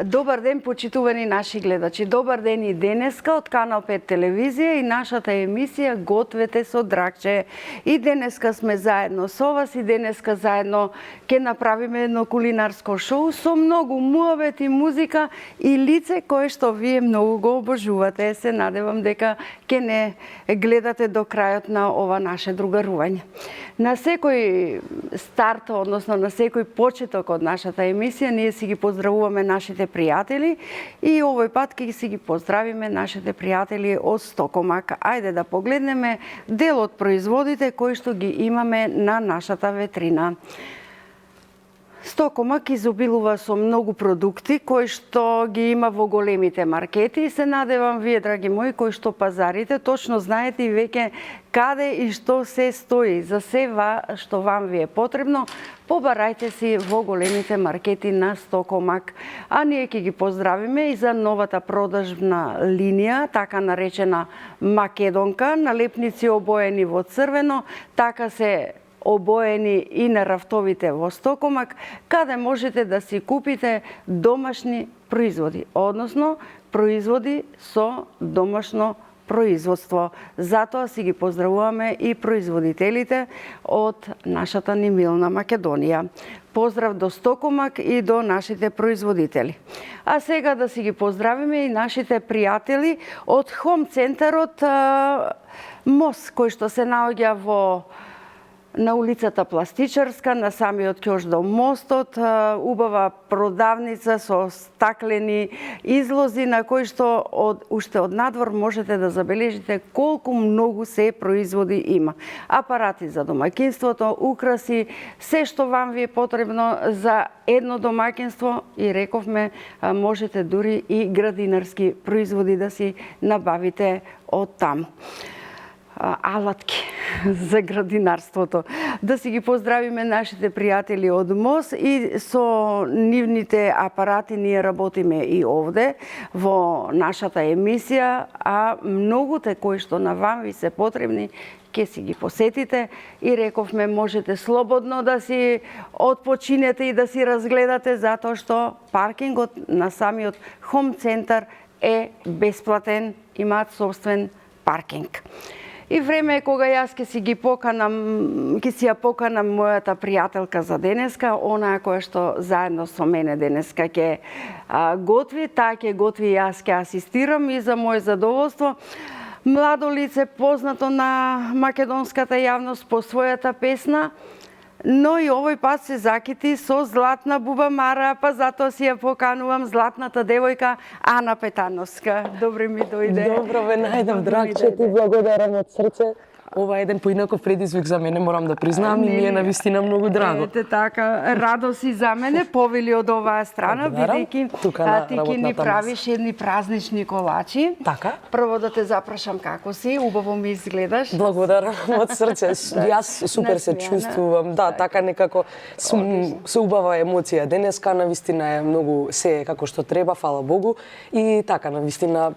Добар ден, почитувани наши гледачи. Добар ден и денеска од Канал 5 телевизија и нашата емисија Гответе со Драгче. И денеска сме заедно со вас и денеска заедно ќе направиме едно кулинарско шоу со многу муабет и музика и лице кое што вие многу го обожувате. Се надевам дека ќе не гледате до крајот на ова наше другарување. На секој старт, односно на секој почеток од нашата емисија, ние си ги поздравуваме нашите пријатели и овој пат ќе си ги поздравиме нашите пријатели од Стокомак. Ајде да погледнеме дел од производите кои што ги имаме на нашата ветрина. Стокомак изобилува со многу продукти кои што ги има во големите маркети и се надевам вие, драги мои, кои што пазарите, точно знаете и веќе каде и што се стои. За се што вам ви е потребно, побарајте си во големите маркети на Стокомак. А ние ќе ги поздравиме и за новата продажбна линија, така наречена Македонка, налепници обоени во црвено, така се обоени и на рафтовите во Стокомак, каде можете да си купите домашни производи, односно производи со домашно производство. Затоа си ги поздравуваме и производителите од нашата ни милна Македонија. Поздрав до Стокомак и до нашите производители. А сега да си ги поздравиме и нашите пријатели од Хом центарот МОС, кој што се наоѓа на улицата Пластичарска, на самиот ќош до мостот, убава продавница со стаклени излози на кои што уште од надвор можете да забележите колку многу се производи има. Апарати за домаќинството, украси, се што вам ви е потребно за едно домаќинство и рековме можете дури и градинарски производи да си набавите од таму. Алатки за градинарството. Да си ги поздравиме нашите пријатели од МОС и со нивните апарати ние работиме и овде во нашата емисија, а многуте кои што на вам ви се потребни ќе си ги посетите и рековме можете слободно да си отпочинете и да си разгледате затоа што паркингот на самиот Хом центар е бесплатен, имаат собствен паркинг. И време е кога јас ќе си ја поканам мојата пријателка за денеска, онаа која што заедно со мене денеска ќе готви, таа ќе готви и јас ќе асистирам и за моје задоволство. Младо лице, познато на македонската јавност по својата песна, но и овој пат се закити со златна бубамара, па затоа си ја поканувам златната девојка Ана Петановска. Добре ми дојде. Добро ве најдов, Драгче, ти благодарам од срце. Ова е еден поинаков предизвик за мене, морам да признам, и ми е навистина многу драго. Ете така, радост и за мене, повели од оваа страна, бидејќи ти ќе ни правиш едни празнични колачи. Така. Прво да те запрашам како си, убаво ми изгледаш. Благодарам од срце. Јас супер се чувствувам. Да, така некако се убава емоција. Денеска навистина е многу се како што треба, фала Богу. И така навистина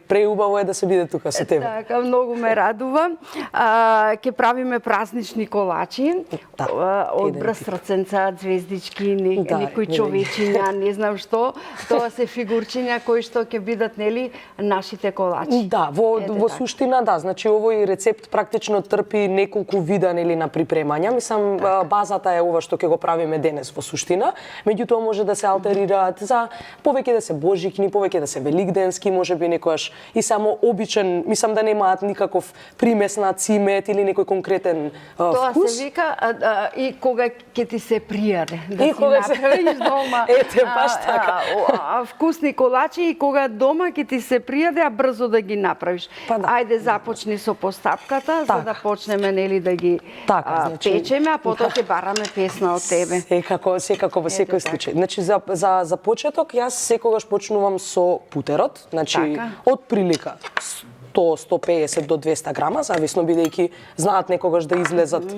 преубаво е да се биде тука со тебе. Така, многу ме радува. Ќе правиме празнични колачи од брстрценца, звездички, некои човечиња, не знам што. Тоа се фигурчиња кои што ќе бидат нели нашите колачи. Да, во суштина да, значи овој рецепт практично трпи неколку вида нели на припремања. Мислам базата е ова што ќе го правиме денес во суштина. Меѓутоа може да се алтерираат за повеќе да се божикни, повеќе да се великденски, можеби некојаш и само обичен, мислам да немаат никаков примес на цимет или некој конкретен вкус. Тоа се вика и кога ќе ти се пријаде да си направиш дома. Ете, баш така. Вкусни колачи и кога дома ќе ти се пријаде, а брзо да ги направиш. Па да. Ајде започни со постапката, за да почнеме нели да ги печеме, а потоа ќе бараме песна од тебе. Секако во секој случај. Значи за почеток јас секогаш почнувам со путерот, значи од прилика 100-150 до 200 грама, зависно бидејќи знаат некогаш да излезат.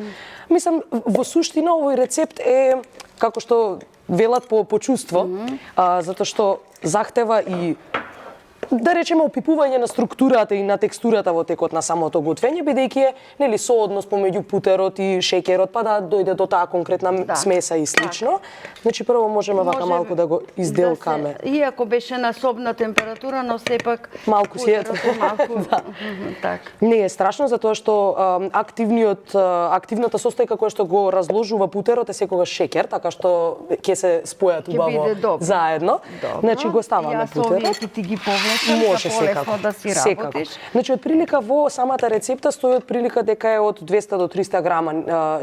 Мислам, во суштина овој рецепт е, како што велат по чувство, затоа што захтева и да речеме опипување на структурата и на текстурата во текот на самото готвење, бидејќи е нели сооднос помеѓу путерот и шеќерот, па да дојде до таа конкретна смеса и слично. Значи прво можеме вака малку да го изделкаме. Иако беше на собна температура, но сепак малку си ето. Така. Не е страшно затоа што активната состојка која што го разложува путерот е секогаш шеќер, така што ќе се спојат убаво заедно. Значи го ставаме путерот. Ти ги повлечеш, може полесно да си работиш. Значи отприлика во самата рецепта стои отприлика дека е од 200 до 300 грама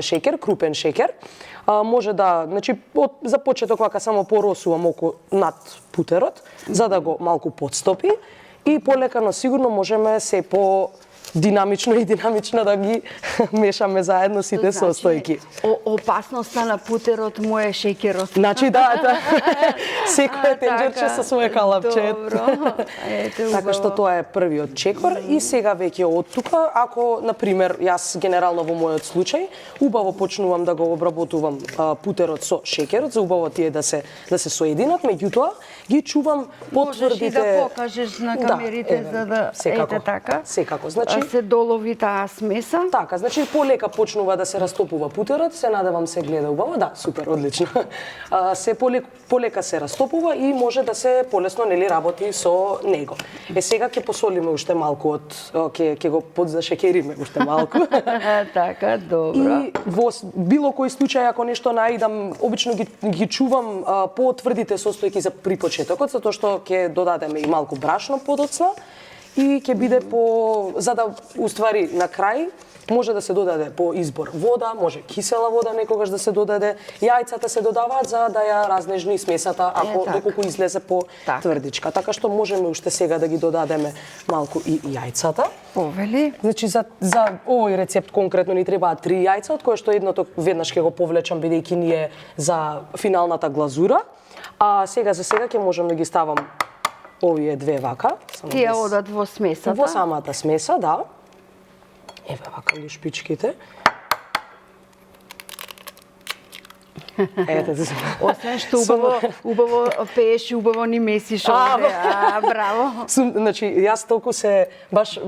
шеќер, крупен шеќер. Може да, значи за почеток вака само поросувам околу над путерот за да го малку подстопи и полека но сигурно можеме се по динамично да ги мешаме заедно сите состојки. Опасноста на путерот му е шеќерот. Значи да. Секој тенџерче со свое калапче. Така што тоа е првиот чекор и сега веќе од тука, ако на пример јас генерално во мојот случај убаво почнувам да го обработувам путерот со шеќерот, за убаво тие да се соединат, меѓутоа ги чувам потврдите. Можеш и да покажеш на камерите за да ете така. Секако, значи се долови таа смеса. Така, значи полека почнува да се растопува путерот, се надевам се гледа убаво. Да, супер, одлично. Се полека се растопува и може да се полесно нели работи со него. Сега ќе посолиме уште малку ќе го подзашекериме уште малку. Така, добро. И во било кој случај ако нешто наидам, обично ги чувам потврдите состојки за при почетокот, затоа што ќе додадеме и малку брашно подоцна и ќе биде за да уствари на крај може да се додаде по избор вода, може кисела вода некогаш да се додаде, јајцата се додаваат за да ја разнежни смесата доколку излезе по тврдичка. Така што можеме уште сега да ги додадеме малку и јајцата. Повели. Значи за овој рецепт конкретно ни требаат 3 јајца, од кои што едното веднаш ќе го повлечам бидејќи ни е за финалната глазура. А сега ќе можам да ги ставам овие две вака. Тие одат во смесата? Во самата смеса, да. Еве вака лушпичките. Ете, освен што убаво пееш и убаво ни месиш овде. Браво. Значи, јас толку се баш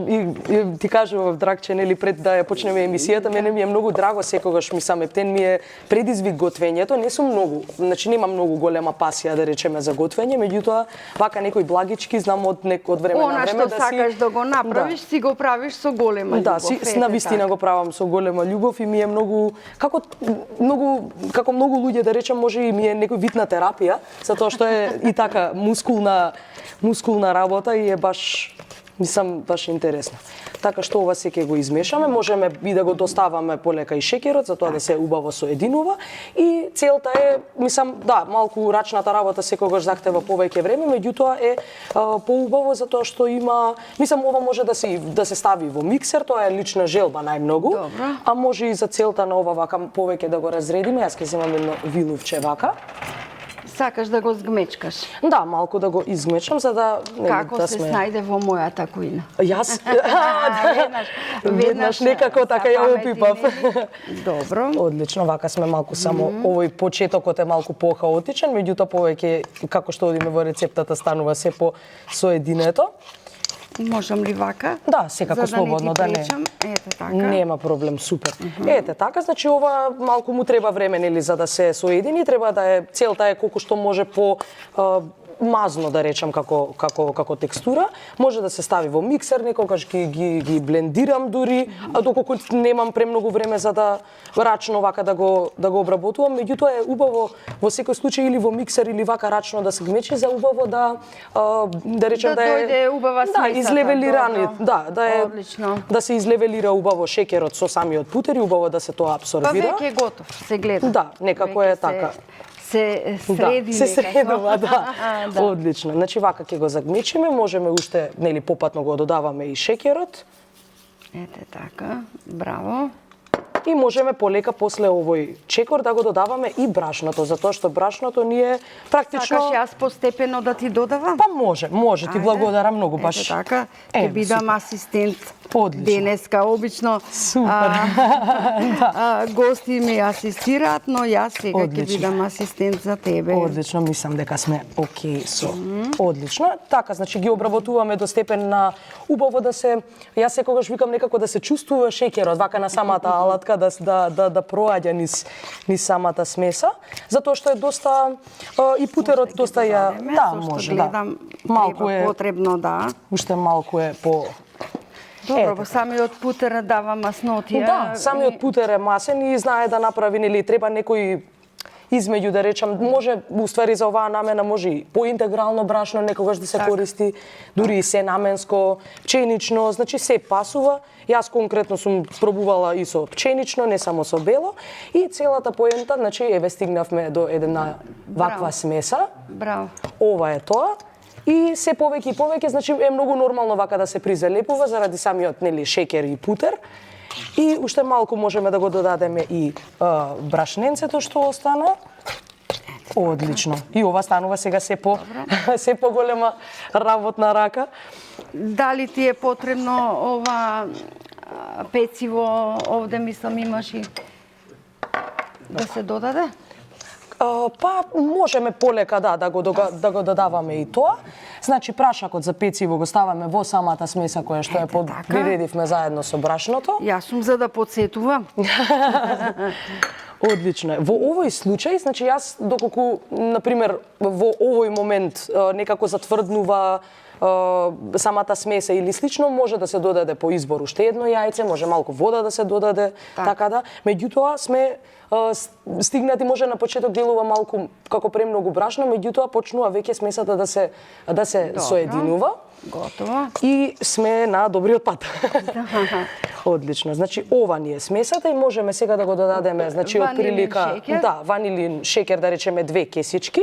ти кажував Драгче, нели пред да ја почнеме емисијата, мене ми е многу драго секогаш ептен ми е предизвик готвењето, не сум многу, значи немам многу голема пасија да речеме за готвење, меѓутоа вака некои благички знам од време на време да си сакаш да го направиш, си го правиш со голема љубов. Да, навистина го правам со голема љубов и ми е многу како многу луѓе да речем може и ми е некој вид на терапија, затоа што е и така мускулна работа и е баш интересна. Така што ова се ќе го измешаме, можеме и да го доставаме полека и шеќерот за тоа да се убаво соединува и целта е, малку рачната работа секогаш захтева повеќе време, меѓутоа е поубаво затоа што има, ова може да се стави во миксер, тоа е лична желба најмногу, а може и за целта на ова вака повеќе да го разредиме, јас ќе земам едно вилувче вака. Сакаш да го згмечкаш? Да, малку да го изгмечам за да Како се снајде во мојата кујна? Јас веднаш некако така ја опипав. Добро. Одлично, вака сме малку само овој почетокот е малку похаотичен, меѓутоа повеќе како што одиме во рецептата станува се по соединето. Можам ли вака? Да, секако слободно, да не. Ете така. Нема проблем, супер. Ете така, значи ова малку му треба време нели за да се соедини, треба да е целта е колку што може по мазно да речам како текстура, може да се стави во миксер, некогаш ги блендирам дури, а доколку немам премногу време за да рачно вака да го обработувам, меѓутоа е убаво во секој случај или во миксер или вака рачно да се гмечи за убаво да речем да е дојде убава смесата. Излевелирани, Одлично. Да се излевелира убаво шеќерот со самиот путер и убаво да се тоа абсорбира. Па веќе е готов, се гледа. Да, некако е така. Се среди се средува, да. Одлично. Значи вака ќе го загмечиме, можеме уште нели попатно го додаваме и шеќерот. Ете така, браво. И можеме полека после овој чекор да го додаваме и брашното, затоа што брашното ни е практично... Сакаш јас постепено да ти додавам? Па може, ти благодарам многу баш. Ете така, ќе бидам асистент. Одлично. Денеска обично Супер. гости ми асистираат, но јас сега ќе Одлично. бидам асистент за тебе. Одлично, мислам дека сме окей со. Одлично. Така, значи ги обработуваме до степен на убаво да се, јас секогаш викам некако да се чувствува шеќерот вака на самата алатка да проаѓа низ самата смеса, затоа што е доста и путерот доста ја може да. Малку е потребно уште малку е по Добро, самиот путер дава маснотија. Да, самиот путер е масен и знае да направи, нели, треба некој измеѓу, да речам, може, уствари за оваа намена, може и поинтегрално брашно некогаш да се користи, дури и се наменско, пченично, значи се пасува. Јас конкретно сум пробувала и со пченично, не само со бело, и целата поента, значи, еве стигнавме до една ваква смеса. Браво. Ова е тоа. И се повеќе и повеќе, значи е многу нормално вака да се призалепува заради самиот, нели, шеќер и путер. И уште малку можеме да го додадеме и брашненцето што остана. Одлично. И ова станува сега се поголема работна рака. Дали ти е потребно ова пециво овде, мислам, имаш и да се додаде? Па можеме полека да го додаваме и тоа. Значи прашакот за пециво го ставаме во самата смеса која што ја приредивме заедно со брашното. Јас сум за да подсетувам. Одлично е. Во овој случај, значи јас доколку на пример во овој момент некако затврднува самата смеса или слично, може да се додаде по избор уште едно јајце, може малку вода да се додаде, така да. Меѓутоа сме стигнати, може на почеток делува малку како премногу брашно, меѓутоа почнува веќе смесата да се соединува. Готово. И сме на добриот пат. Одлично. Значи ова ни е смесата и можеме сега да го додадеме, значи отприлика, ванилин шеќер, да речеме 2 кесички.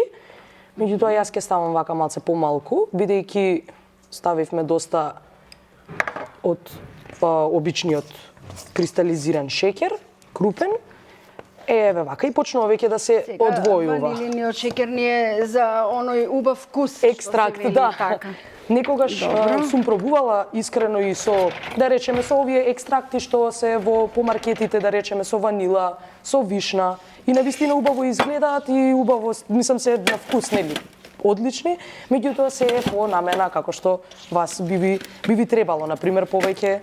Меѓутоа јас ќе ставам вака малце помалку, бидејќи ставивме доста од обичниот кристализиран шеќер, крупен. Еве вака и почнува веќе да се одвојува. Ванилиниот шеќер ни е за оној убав вкус. Екстракт, да. Така. Некогаш сум пробувала искрено и со, да речеме, со овие екстракти што се по маркетите, да речеме, со ванила, со вишна. И навистина убаво изгледаат и убаво, мислам се на вкус, нели, одлични, меѓутоа се е по намена како што вас би ви требало. Например, повеќе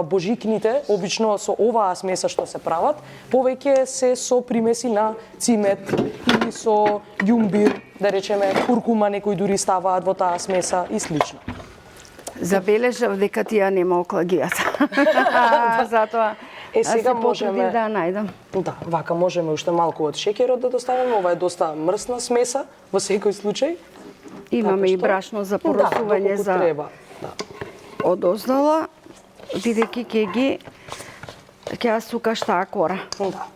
божикните, обично со оваа смеса што се прават, повеќе се со примеси на цимет или со ѓумбир, да речеме, куркума некои дури ставаат во таа смеса и слично. Забележав дека ти ја нема оклагијата. Затоа сега можеме да најдам. Да, вака можеме уште малку од шеќерот да доставиме. Ова е доста мрсна смеса во секој случај. Имаме и брашно за порасување за треба. Одоздала, бидејќи ќе ја сукаш таа кора. Да.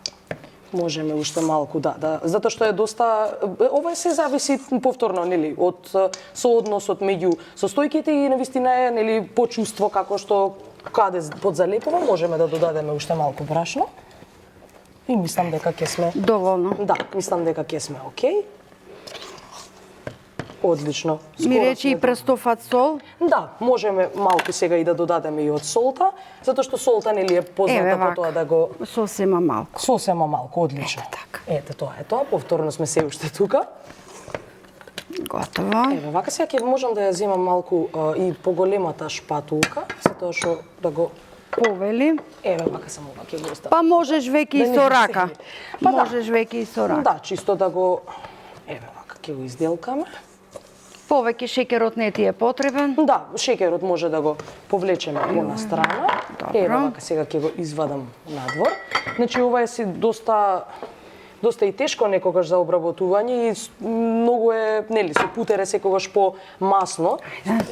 Можеме уште малку, затоа што е доста, ова се зависи повторно, нели, од соодносот меѓу состојките и навистина е, нели, по чувство како што каде подзалепува, можеме да додадеме уште малку брашно. И мислам дека ќе сме доволно. Да, мислам дека ќе сме окей. Одлично. Ми речи и престофат сол? Да, можеме малку сега и да додадеме и од солта, затоа што солта нели е позната по тоа да го сосема малку. Сосема малку, одлично. Ете така. Ете тоа е тоа, повторно сме се уште тука. Готово. Еве, вака сега ќе можам да ја земам малку и поголемата шпатулка, затоа што да го повели. Еве, вака само ова ќе го оставам. Па можеш веќе и со рака. Можеш веќе и со рака. Да, чисто да го еве, вака ќе го изделкаме. Повеќе шеќерот не ти е потребен? Да, шеќерот може да го повлечеме на страна. Еве, вака сега ќе го извадам надвор. Значи, ова е си доста и тешко некогаш за обработување и многу е, нели, со путер е секогаш по масно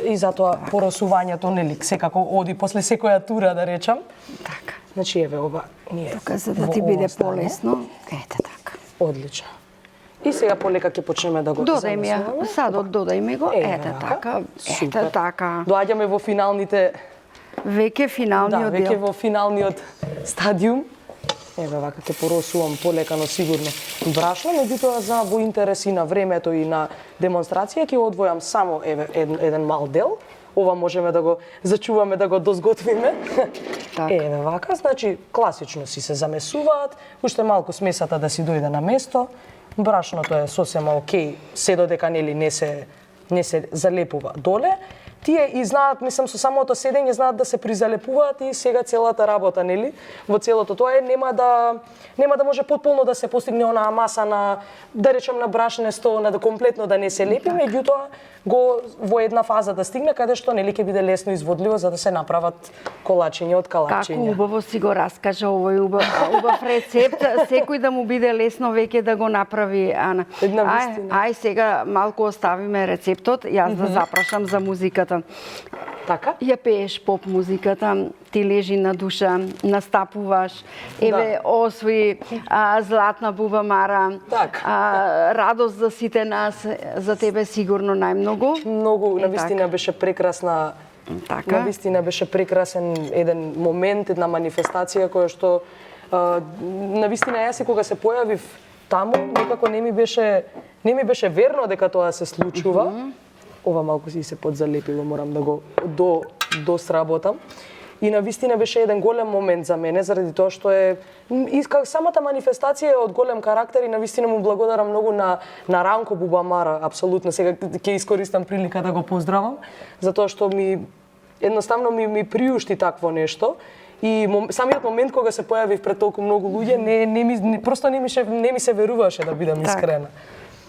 и затоа порасувањето, нели, секако оди после секоја тура, да речам. Така. Значи, еве, ова ние тука за да ти биде полесно. Ете така. Одлично. И сега полека ќе почнеме да го додај ја, садот додај ми го. Ете така. Ете така. Доаѓаме во финалните веќе финалниот дел. Да, веќе во финалниот стадиум. Еве вака ќе поросувам полека, но сигурно брашно, меѓутоа за во интерес и на времето и на демонстрација ќе одвојам само еден мал дел. Ова можеме да го зачуваме, да го дозготвиме. Така. Еве вака, значи класично си се замесуваат, уште малку смесата да си дојде на место. Брашното е сосема окей, се додека нели не се залепува доле. Тие и знаат, мислам, со самото седење знаат да се призалепуваат и сега целата работа, нели? Во целото тоа нема да може потполно да се постигне онаа маса на, да речем, на брашнесто, на да комплетно да не се лепи, меѓутоа го во една фаза да стигне каде што нели ќе биде лесно изводливо за да се направат колачиња од калачиња. Како убаво си го раскажа овој убав рецепт, секој да му биде лесно веќе да го направи, Ана. Ај сега малку оставиме рецептот, јас да запрашам за музиката. Така? Ја пееш поп музиката, ти лежи на душа, настапуваш, еве освои Златна Бубамара, радост за сите нас, за тебе сигурно најмногу. Многу, навистина беше прекрасна. Така. Навистина беше прекрасен еден момент, една манифестација која што навистина јас кога се појавив таму, некако не ми беше верно дека тоа се случува. Ова малку си се подзалепило, морам да го досработам. И навистина беше еден голем момент за мене, заради тоа што самата манифестација е од голем карактер и навистина му благодарам многу на Ранко Бубамара, апсолутно. Сега ќе искористам прилика да го поздравам, затоа што едноставно ми приушти такво нешто. И самиот момент кога се појавив пред толку многу луѓе, просто не ми се веруваше, да бидам искрена.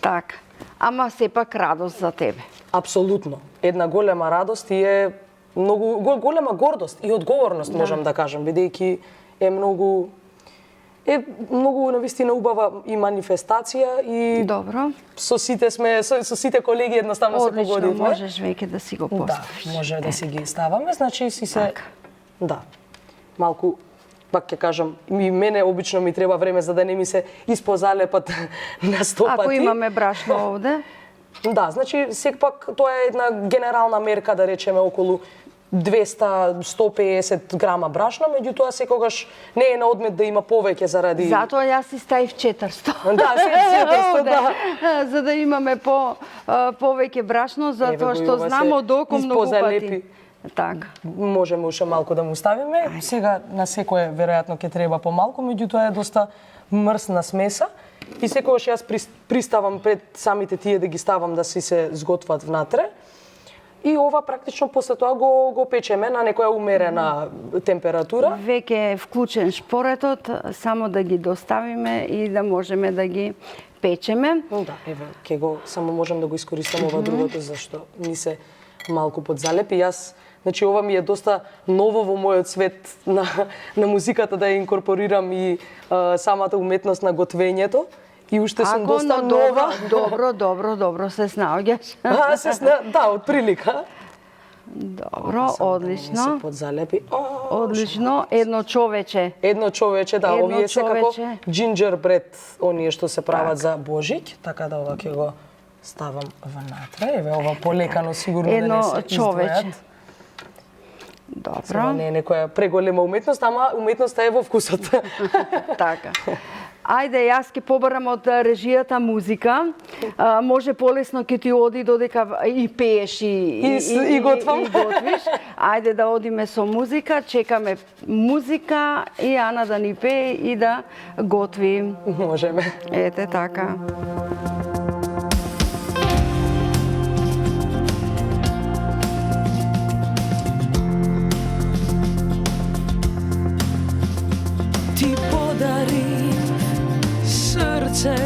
Така. Ама сепак радост за тебе. Апсолутно. Една голема радост и е многу голема гордост и одговорност, можам да кажам, бидејќи е многу навистина убава и манифестација и добро. Со сите колеги едноставно се погодивме. Одлично, можеш веќе да си го поставиш. Да, може да си ги ставаме, значи си се да. Малку пак ќе кажам, и мене обично ми треба време за да не ми се испозалепат на 100 пати. Ако имаме брашно овде? Да, значи сепак тоа е една генерална мерка, да речеме околу 200-150 грама брашно, меѓутоа секогаш не е на одмет да има повеќе заради... Затоа јас си ставив 400. Да, 400, да. За да имаме повеќе брашно, затоа што знам од око многу пати. Така. Можеме уште малку да му ставиме. Сега на секое веројатно ќе треба помалку, меѓутоа е доста мрсна смеса. И секогаш јас приставам пред самите тие да ги ставам да си се зготват внатре. И ова практично после тоа го печеме на некоја умерена температура. Веќе е вклучен шпоретот, само да ги доставиме и да можеме да ги печеме. Да, еве, само можам да го искористам ова другото, зашто ми се малку подзалепи. Јас, значи, ова ми е доста ново во мојот свет на музиката, да ја инкорпорирам и самата уметност на готвењето. И уште сум доста нова. Добро, се снаоѓаш. Да, од прилика. Добро, одлично. Се подзалепи. Одлично, едно човече. Едно човече, да, овие се како джинџербред, оние што се прават за Божик, така да ова ќе го ставам внатре. Еве, ова полекано сигурно да не се издвојат. Добро. Сега не е некоја преголема уметност, ама уметноста е во вкусот. Така. Ајде, јас ќе побарам од режијата музика. Може полесно ќе ти оди додека и пееш и готвиш. Ајде да одиме со музика, чекаме музика и Ана да ни пее и да готви. Можеме. Ете така. Ти подари срце,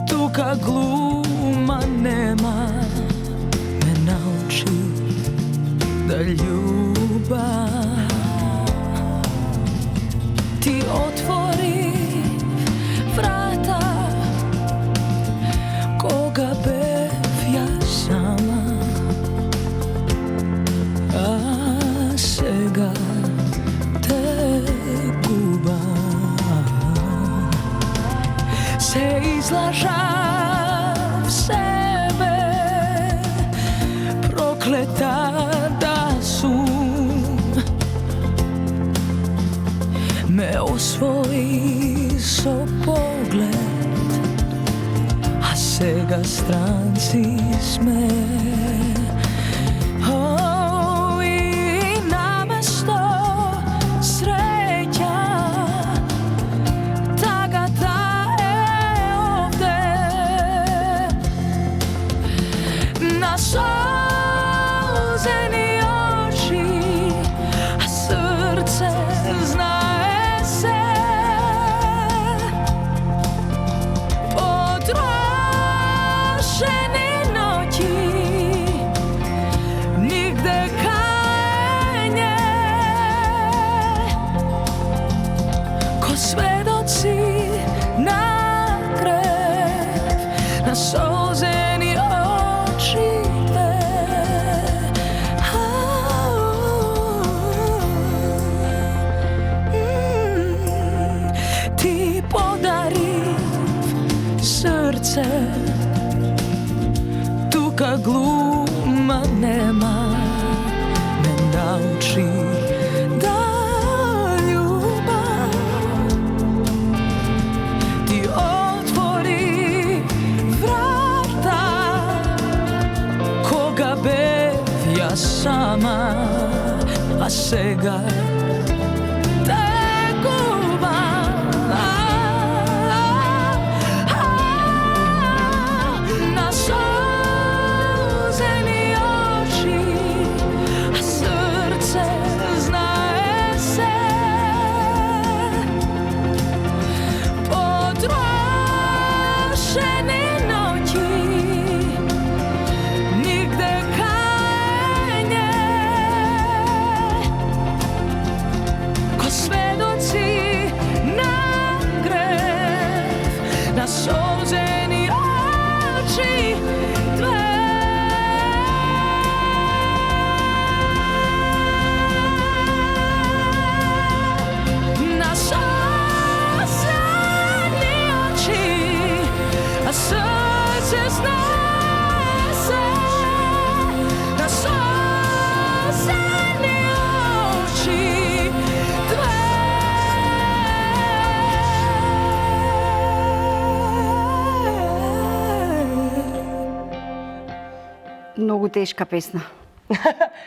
тука глума нема, ме научи да љуба. Ти отвори врата, кога бев ја сама, а сега те губа. Се излажав себе, проклета да сум. me osvoji со поглед, а сега странци сме. И наместо среќа тагата е овде. На солзени очи, а срце знае се. Потрошени ноќи, нигде кајање. Ко сведоци на крев, на солзени очи две. Ти подарив срце, тука глума нема, ме научи да љубам. Ти отвори врата, кога бев ја сама, а сега те губам. На солзени очи, а срце знае се. Потрошени ноќи, нигде кајање. Ко сведоци на грев, на солзени очи две. На солзени очи, а срце знае се. На солзени очи две. Многу тешка песна.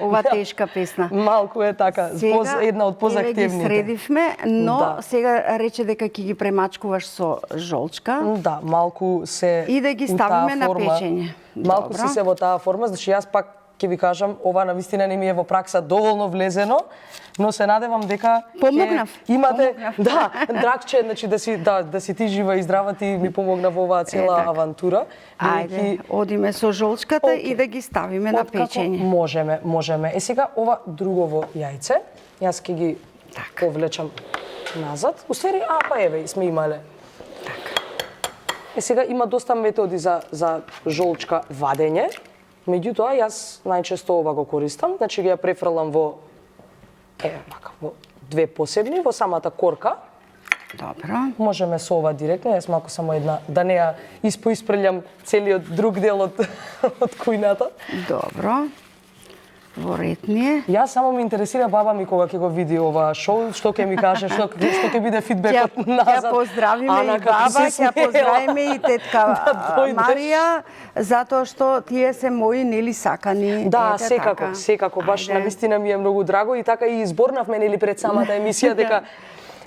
Ова тешка песна. Малку е така, една од еве ги позактивните. средивме, но Да. сега рече дека ќе ги премачкуваш со жолчка. Да, малку се И да ги у таа ставиме на форма. печење. Малку Добро. си се во таа форма, значи јас пак ќе ви кажам, ова навистина не ми е во пракса доволно влезено, но се надевам дека Помогнав. ќе имате, Помогнав. да, драгче, значи да си ти жива и здрава, ти ми помогна во оваа цела така. авантура. Ајде, одиме со жолчката Океј. и да ги ставиме на Откако печење. Можеме. Е сега ова другово јајце, јас ќе ги Така. повлечам назад. Усвери, па еве, сме имале. Е сега има доста методи за жолчка вадење. Меѓутоа, јас најчесто ова го користам, значи ги ја префрлам во во две посебни, во самата корка. Добро. Можеме со ова директно, јас малку само една, да не ја испрљам целиот друг дел од кујната. Добро. Во ред ми е. Јас само ме интересира баба ми кога ќе го види ова шоу, што ќе ми каже, што ќе биде фидбекот назад. Ќе поздравиме Ана, и како баба, се ќе смеела. поздравиме и тетка Да дојдеш. Марија, затоа што тие се мои нели сакани. Да, ете секако, така. секако, баш Ајде. навистина ми е многу драго и така и изборнавме нели пред самата емисија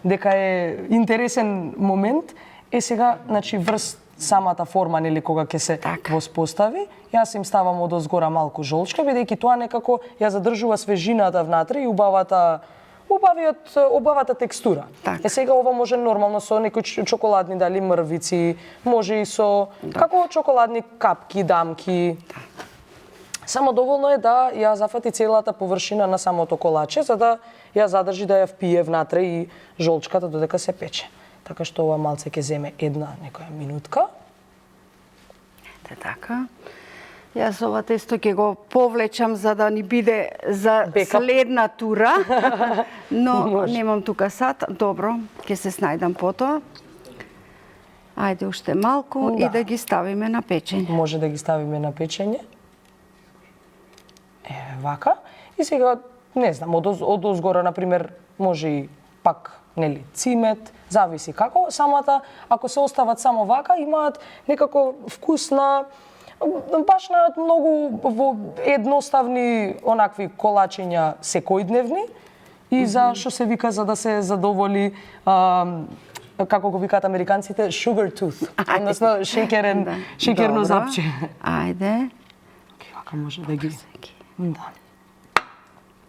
дека е интересен момент. Е сега, значи врз самата форма нели кога ќе се Така. воспостави, јас им ставам одозгора малку жолчка, бидејќи тоа некако ја задржува свежината внатре и убавата текстура. Така. Е сега ова може нормално со некои чоколадни дали мрвици, може и со како чоколадни капки, дамки. Само доволно е да ја зафати целата површина на самото колаче, за да ја задржи да ја впие внатре и жолчката додека се пече. Така што ова малце ќе земе една некоја минутка. Ете така. Јас ова тесто ќе го повлечам за да ни биде за Бекап. следна тура, но Може. немам тука сад. Добро, ќе се снајдам потоа. Ајде уште малку и Да. да ги ставиме на печење. Може да ги ставиме на печење. Вака. И сега, не знам, од озгора, например, може и пак нели, цимет, зависи како, самата, ако се остават само вака, имаат некако вкус на баш на многу во едноставни онакви колачиња секојдневни и за што се вика за да се задоволи како го викаат американците sugar tooth, односно шеќерно запче. Ајде. Вака може да ги. Да.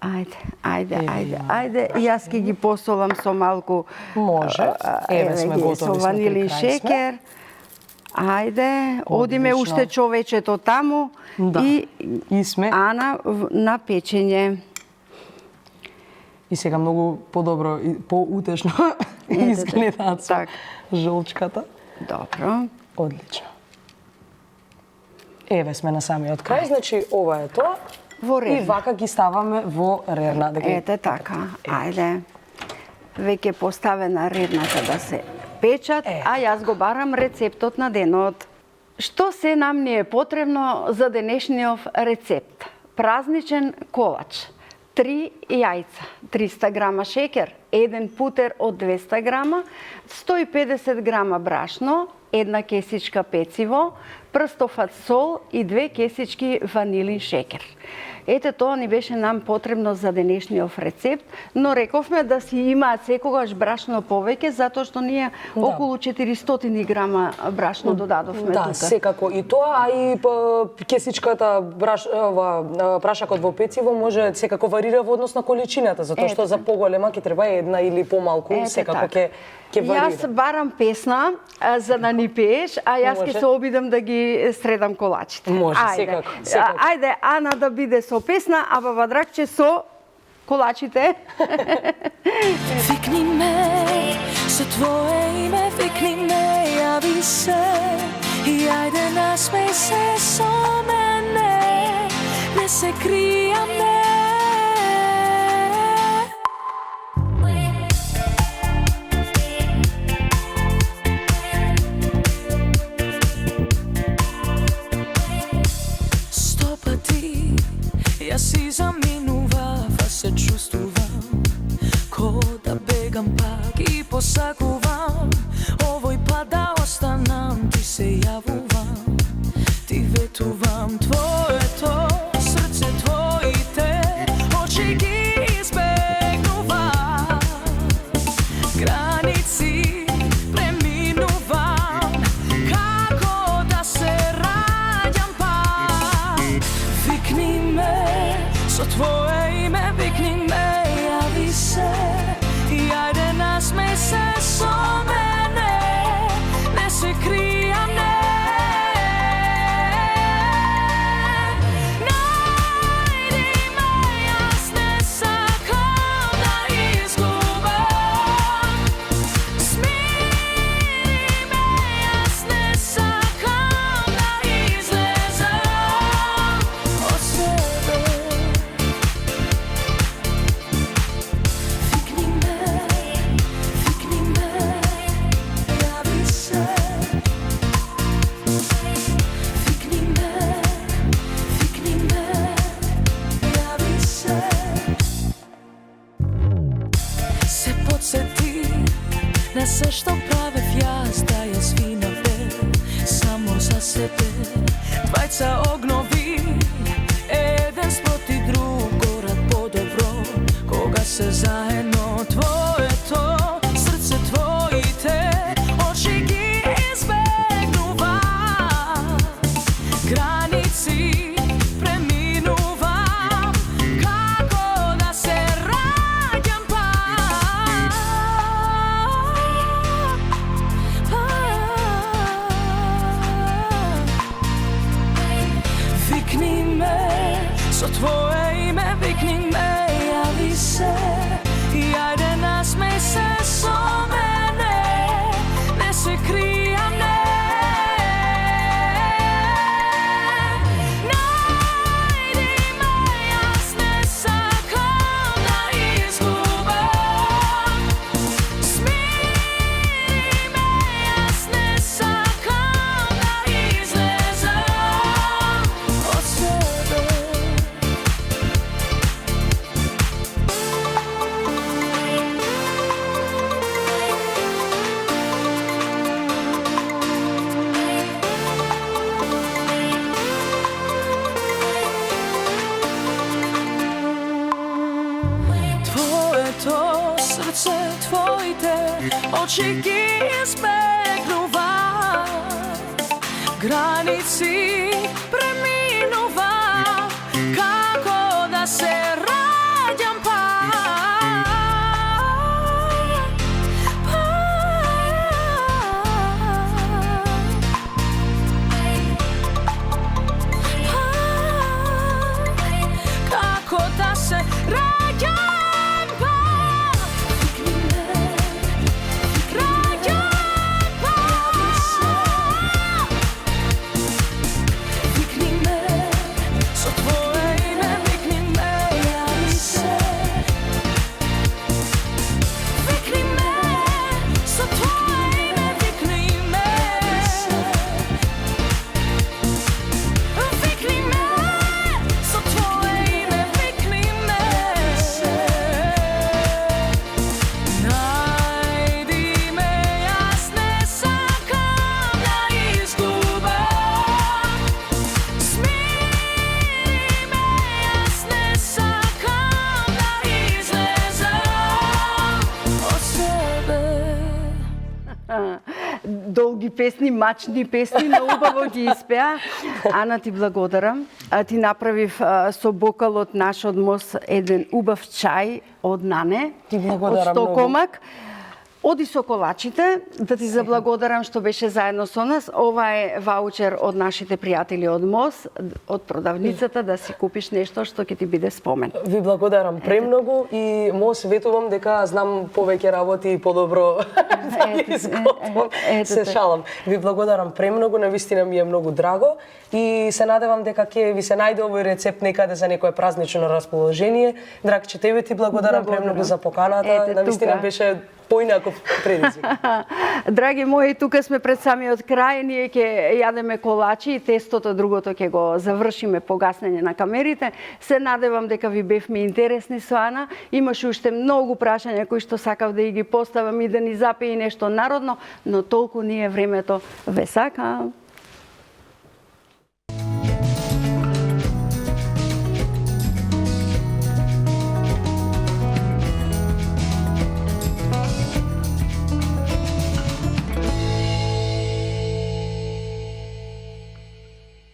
Ајде, јас ќе ги посолам со малку Може. Еве сме готови, со ванилин шеќер. Ајде, одиме уште човечето таму и сме Ана на печење. И сега многу подобро и поутешно изгледаат со жолчката. Добро. Одлично. Еве сме на самиот крај, значи ова е тоа. Во рерна. И вака ги ставаме во рерна. Ете така, ајде. Веќе поставена рерната да се печат, а јас го барам рецептот на денот. Што се нам ни е потребно за денешниот рецепт? Празничен колач, 3 јајца, 300 грама шеќер, 1 путер од 200 грама, 150 грама брашно, 1 кесичка пециво, прстофат сол и 2 кесички ванилин шеќер. Ете, тоа ни беше нам потребно за денешниот рецепт, но рековме да си имаат секогаш брашно повеќе, затоа што ние околу 400 грама брашно додадовме тука. Да, секако и тоа, а и кесичката прашакот во пециво може секако варира во однос на количината, затоа што за поголема ќе треба една или помалку, секако ќе варира. Јас барам песна за да ни пееш, а јас ќе се обидам да ги средам колачите. Може, секако. Ајде, Ана да биде со песна, а Баба Драгче со колачите. Викни ме со твое име, викни ме, јави се и ајде насмеј се со мене, не се кријаме. Јас си заминував, а се чувствувам ко да бегам пак и посакувам овој пат да останам, ти се јавувам, ти ветувам твоето срце, твоите очи ги избегнувам, граници преминувам, како да се раѓам пак. Викни ме со твое име, викни ме, јави се и ајде насмеј се со мене, не се кријам, не. Најди ме, јас не сакам да изгубам. Смири ме, јас не сакам да излезам од себе. Викни ме, јави се. Викни ме, јави се. Се потсети на се што правев јас, да ја свинаве само за себе. Двајца огнови, еден спроти друг, горат подобро, кога се заедно. Твоето срце, твоите очи ги избегнувам, граници преминувам, како да се раѓам пак. очи ги избегнува, граници преминува, како да се раѓам како да се раѓам долги песни, мачни песни, но убаво ги испеа. Ана, ти благодарам. Ти направив со бокалот наш од МОС еден убав чај од Нане. Ти благодарам од Стокомак. Оди со колачите, да ти заблагодарам што беше заедно со нас. Ова е ваучер од нашите пријатели од МОС, од продавницата, да си купиш нешто што ќе ти биде спомен. Ви благодарам премногу и МОС ветувам дека знам повеќе работи и подобро да ги изготвам. Се шалам. Ви благодарам премногу, навистина ми е многу драго и се надевам дека ќе ви се најде овој рецепт некаде за некое празнично расположение. Драгче, тебе ти благодарам премногу за поканата. Навистина беше поинаков предизвик. Драги мои, тука сме пред самиот крај, ние ќе јадеме колачи и тестото другото ќе го завршиме по гаснење на камерите. Се надевам дека ви бевме интересни со Ана. Имаше уште многу прашања кои што сакав да ги поставам и да ни запеи нешто народно, но толку ни е времето. Ве сакам.